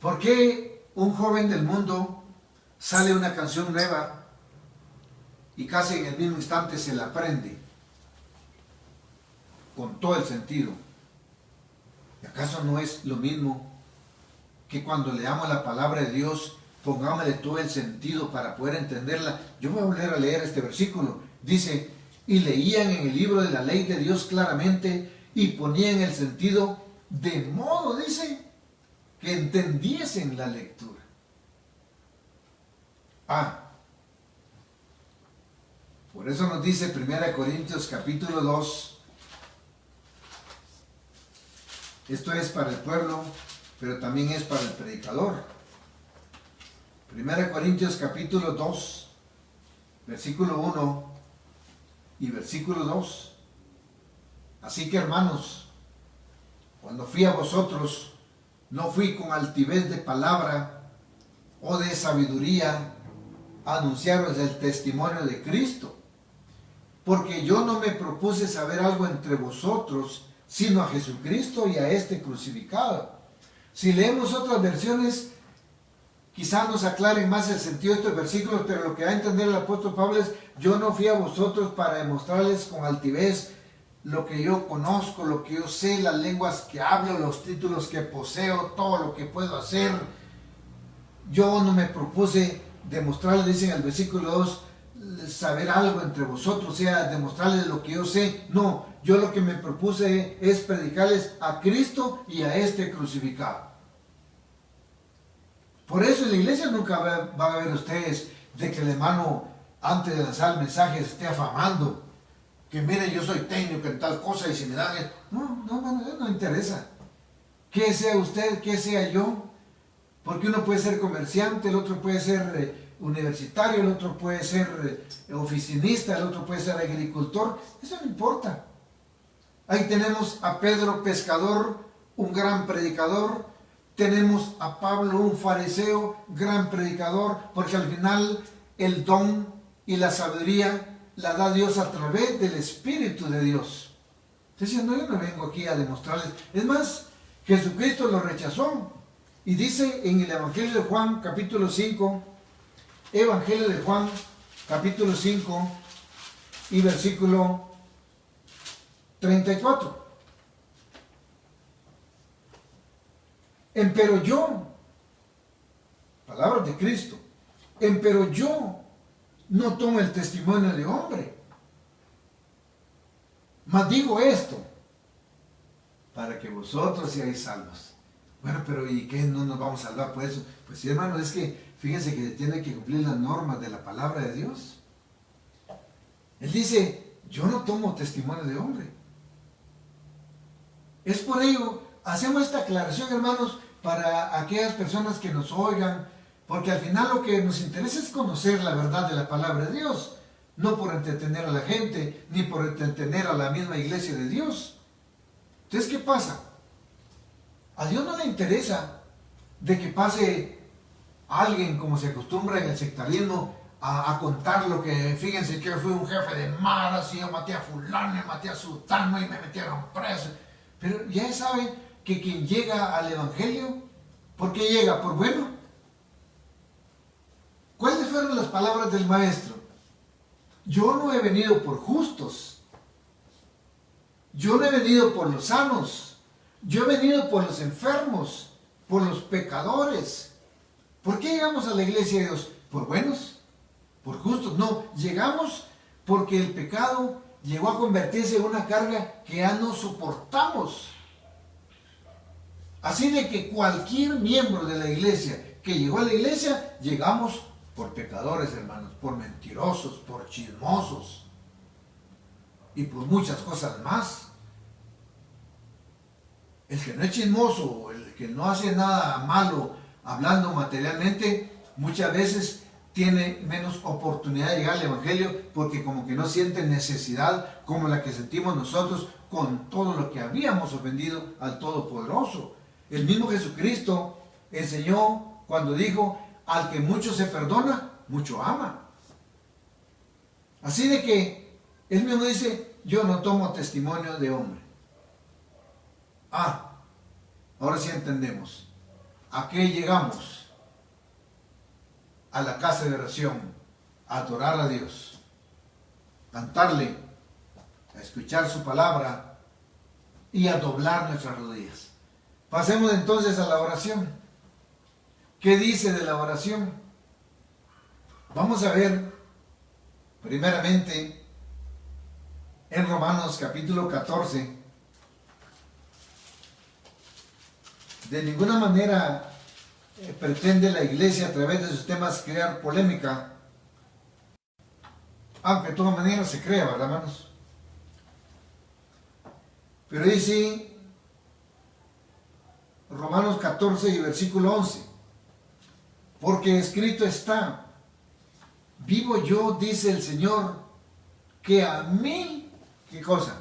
¿Por qué un joven del mundo sale una canción nueva y casi en el mismo instante se la aprende con todo el sentido? ¿Y acaso no es lo mismo que cuando leamos la palabra de Dios, pongámosle todo el sentido para poder entenderla? Yo voy a volver a leer este versículo. Dice, y leían en el libro de la ley de Dios claramente y ponían el sentido de modo, dice, que entendiesen la lectura. Por eso nos dice 1 Corintios capítulo 2, esto es para el pueblo, pero también es para el predicador. 1 Corintios capítulo 2, versículo 1 y versículo 2. Así que, hermanos, cuando fui a vosotros, no fui con altivez de palabra o de sabiduría a anunciaros el testimonio de Cristo, porque yo no me propuse saber algo entre vosotros, sino a Jesucristo y a este crucificado. Si leemos otras versiones, quizás nos aclaren más el sentido de estos versículos, pero lo que da a entender el apóstol Pablo es, yo no fui a vosotros para demostrarles con altivez lo que yo conozco, lo que yo sé, las lenguas que hablo, los títulos que poseo, todo lo que puedo hacer. Yo no me propuse demostrarles, dice en el versículo 2, saber algo entre vosotros, o sea, demostrarles lo que yo sé. No, yo lo que me propuse es predicarles a Cristo y a este crucificado. Por eso en la iglesia nunca van a ver ustedes de que el hermano antes de lanzar el mensaje se esté afamando, que mire, yo soy técnico en tal cosa y si me dan... No, no interesa. Que sea usted, que sea yo, porque uno puede ser comerciante, el otro puede ser universitario, el otro puede ser oficinista, el otro puede ser agricultor, eso no importa. Ahí tenemos a Pedro pescador, un gran predicador, tenemos a Pablo un fariseo, gran predicador, porque al final el don y la sabiduría la da Dios a través del Espíritu de Dios. Entonces, no, yo no vengo aquí a demostrarles. Es más, Jesucristo lo rechazó. Y dice en el Evangelio de Juan, capítulo 5, Evangelio de Juan, capítulo 5, y versículo 34. Empero yo, palabras de Cristo, empero yo no tomo el testimonio de hombre, mas digo esto, para que vosotros seáis salvos. Bueno, pero ¿y qué? ¿No nos vamos a salvar por eso? Pues sí, hermano, es que fíjense que tiene que cumplir las normas de la palabra de Dios. Él dice, yo no tomo testimonio de hombre. Es por ello, hacemos esta aclaración, hermanos, para aquellas personas que nos oigan, porque al final lo que nos interesa es conocer la verdad de la palabra de Dios, no por entretener a la gente, ni por entretener a la misma iglesia de Dios. Entonces, ¿qué pasa? A Dios no le interesa de que pase alguien, como se acostumbra en el sectarismo, a contar lo que, fíjense que fui un jefe de maras y yo maté a fulano y maté a sultano y me metieron preso. Pero ya sabe que quien llega al Evangelio, ¿por qué llega? ¿Por bueno? ¿Cuáles fueron las palabras del Maestro? Yo no he venido por justos, yo no he venido por los sanos, yo he venido por los enfermos, por los pecadores. ¿Por qué llegamos a la iglesia de Dios? ¿Por buenos? ¿Por justos? No, llegamos porque el pecado llegó a convertirse en una carga que ya no soportamos. Así de que cualquier miembro de la iglesia que llegó a la iglesia, llegamos por pecadores, hermanos, por mentirosos, por chismosos y por muchas cosas más. El que no es chismoso, el que no hace nada malo hablando materialmente, muchas veces tiene menos oportunidad de llegar al Evangelio porque como que no siente necesidad como la que sentimos nosotros con todo lo que habíamos ofendido al Todopoderoso. El mismo Jesucristo enseñó cuando dijo, al que mucho se perdona, mucho ama. Así de que él mismo dice, yo no tomo testimonio de hombre. Ahora sí entendemos. ¿A qué llegamos? A la casa de oración, a adorar a Dios, cantarle, a escuchar su palabra y a doblar nuestras rodillas. Pasemos entonces a la oración. ¿Qué dice de la oración? Vamos a ver primeramente en Romanos capítulo 14. De ninguna manera pretende la iglesia a través de sus temas crear polémica, aunque de todas maneras se crea, ¿verdad, hermanos? Pero dice Romanos 14 y versículo 11, porque escrito está, vivo yo, dice el Señor, que a mí, ¿qué cosa?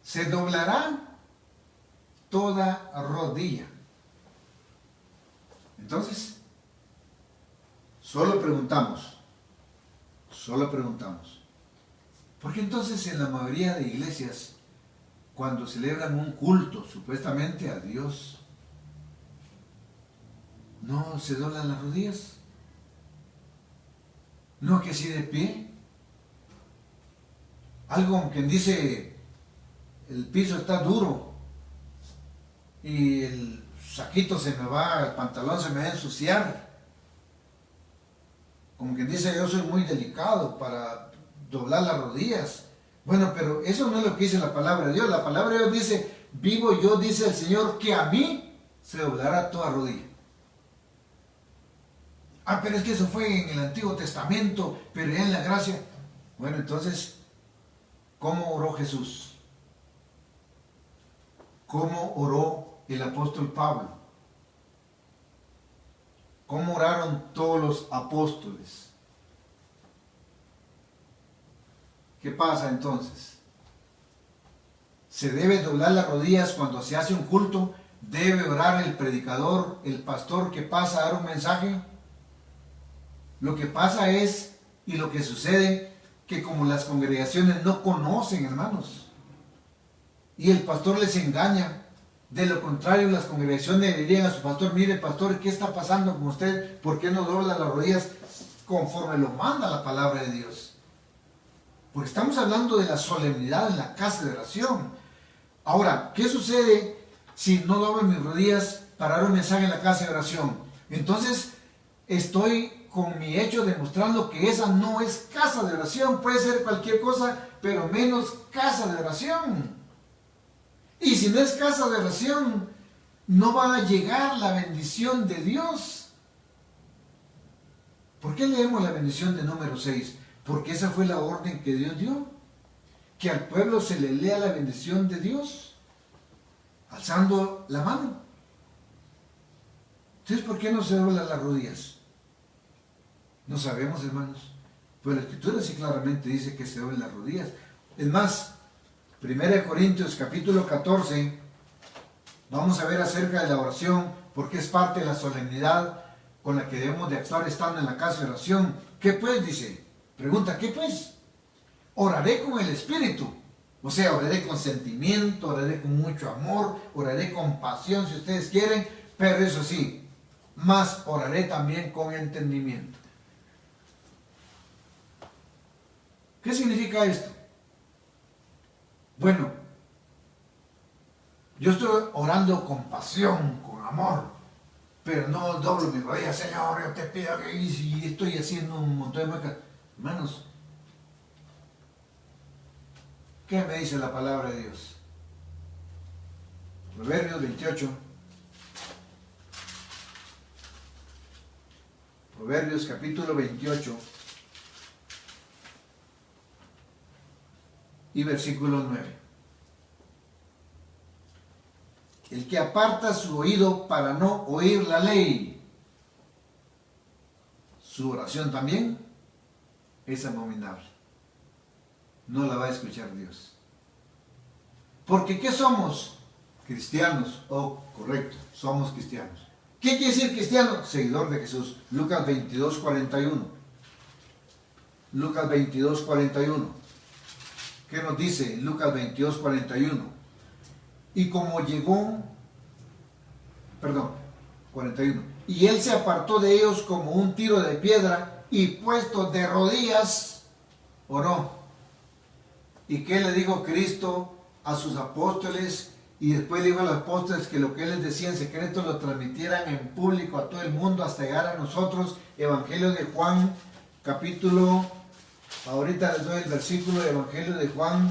Se doblará toda rodilla. Entonces, solo preguntamos, ¿por qué entonces en la mayoría de iglesias, cuando celebran un culto supuestamente a Dios, no se doblan las rodillas? No, que así de pie. Algo como quien dice, el piso está duro y el saquito se me va, el pantalón se me va a ensuciar. Como quien dice, yo soy muy delicado para doblar las rodillas. Bueno, pero eso no es lo que dice la palabra de Dios. La palabra de Dios dice, vivo yo, dice el Señor, que a mí se doblará toda rodilla. Pero es que eso fue en el Antiguo Testamento, pero ya en la gracia. Bueno, entonces, ¿cómo oró Jesús? ¿Cómo oró el apóstol Pablo? ¿Cómo oraron todos los apóstoles? ¿Qué pasa entonces? ¿Se debe doblar las rodillas cuando se hace un culto? ¿Debe orar el predicador, el pastor que pasa a dar un mensaje? Lo que pasa es, y lo que sucede, que como las congregaciones no conocen, hermanos, y el pastor les engaña, de lo contrario las congregaciones le dirían a su pastor, mire pastor, ¿qué está pasando con usted? ¿Por qué no dobla las rodillas conforme lo manda la palabra de Dios? Porque estamos hablando de la solemnidad en la casa de oración. Ahora, ¿qué sucede si no doblo mis rodillas para dar un mensaje en la casa de oración? Entonces, estoy con mi hecho demostrando que esa no es casa de oración. Puede ser cualquier cosa, pero menos casa de oración. Y si no es casa de oración, no va a llegar la bendición de Dios. ¿Por qué leemos la bendición de número 6? Porque esa fue la orden que Dios dio. Que al pueblo se le lea la bendición de Dios, alzando la mano. Entonces, ¿por qué no se doblan las rodillas? No sabemos, hermanos. Pero la Escritura sí claramente dice que se doblen las rodillas. Es más, 1 Corintios capítulo 14, vamos a ver acerca de la oración, porque es parte de la solemnidad con la que debemos de actuar estando en la casa de oración. ¿Qué pues? Dice. Pregunta, ¿qué pues? Oraré con el Espíritu. O sea, oraré con sentimiento, oraré con mucho amor, oraré con pasión si ustedes quieren, pero eso sí, más oraré también con entendimiento. ¿Qué significa esto? Bueno, yo estoy orando con pasión, con amor, pero no doblo mi rodilla, Señor, yo te pido que y estoy haciendo un montón de muecas. Hermanos, ¿qué me dice la palabra de Dios? Proverbios 28. Proverbios capítulo 28 y versículo 9. El que aparta su oído para no oír la ley, su oración también es abominable. No la va a escuchar Dios. Porque ¿qué somos? Cristianos. Oh, correcto, somos cristianos. ¿Qué quiere decir cristiano? Seguidor de Jesús. Lucas 22, 41. Lucas 22, 41. ¿Qué nos dice Lucas 22, 41? Y como llegó, 41. Y él se apartó de ellos como un tiro de piedra y puesto de rodillas, oró. ¿Y qué le dijo Cristo a sus apóstoles? Y después le dijo a los apóstoles que lo que él les decía en secreto lo transmitieran en público a todo el mundo hasta llegar a nosotros. Evangelio de Juan, capítulo, ahorita les doy el versículo de Evangelio de Juan,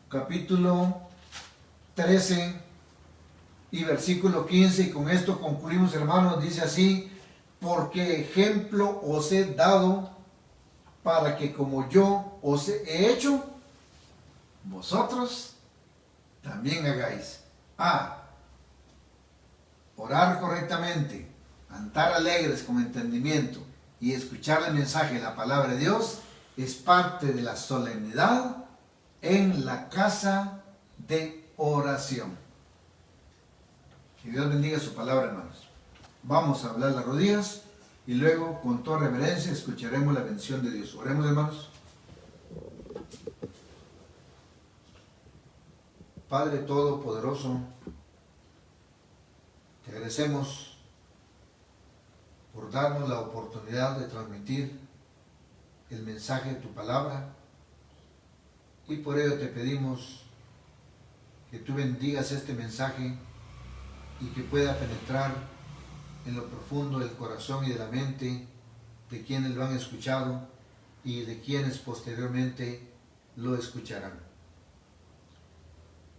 capítulo 13 y versículo 15, y con esto concluimos, hermanos. Dice así: porque ejemplo os he dado para que como yo os he hecho, vosotros también hagáis. Orar correctamente, cantar alegres con entendimiento y escuchar el mensaje de la palabra de Dios es parte de la solemnidad en la casa de oración. Que Dios bendiga su palabra, hermanos. Vamos a hablar las rodillas y luego, con toda reverencia, escucharemos la bendición de Dios. Oremos, hermanos. Padre Todopoderoso, te agradecemos por darnos la oportunidad de transmitir el mensaje de tu palabra, y por ello te pedimos que tú bendigas este mensaje y que pueda penetrar en lo profundo del corazón y de la mente de quienes lo han escuchado y de quienes posteriormente lo escucharán.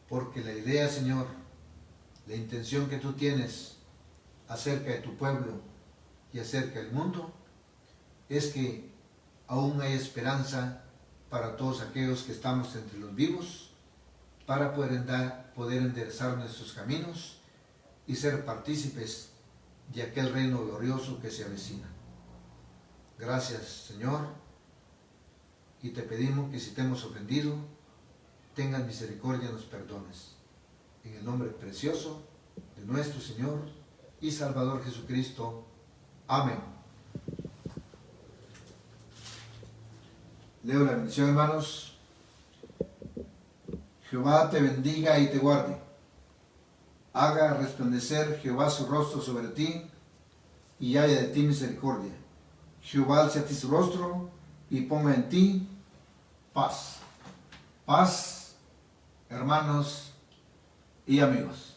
Porque la idea, Señor, la intención que tú tienes acerca de tu pueblo y acerca del mundo, es que aún hay esperanza para todos aquellos que estamos entre los vivos, para poder enderezar nuestros caminos y ser partícipes de aquel reino glorioso que se avecina. Gracias, Señor, y te pedimos que si te hemos ofendido, tengas misericordia y nos perdones. En el nombre precioso de nuestro Señor y Salvador Jesucristo. Amén. Leo la bendición, hermanos. Jehová te bendiga y te guarde. Haga resplandecer Jehová su rostro sobre ti y haya de ti misericordia. Jehová alce a ti su rostro y ponga en ti paz. Paz, hermanos y amigos.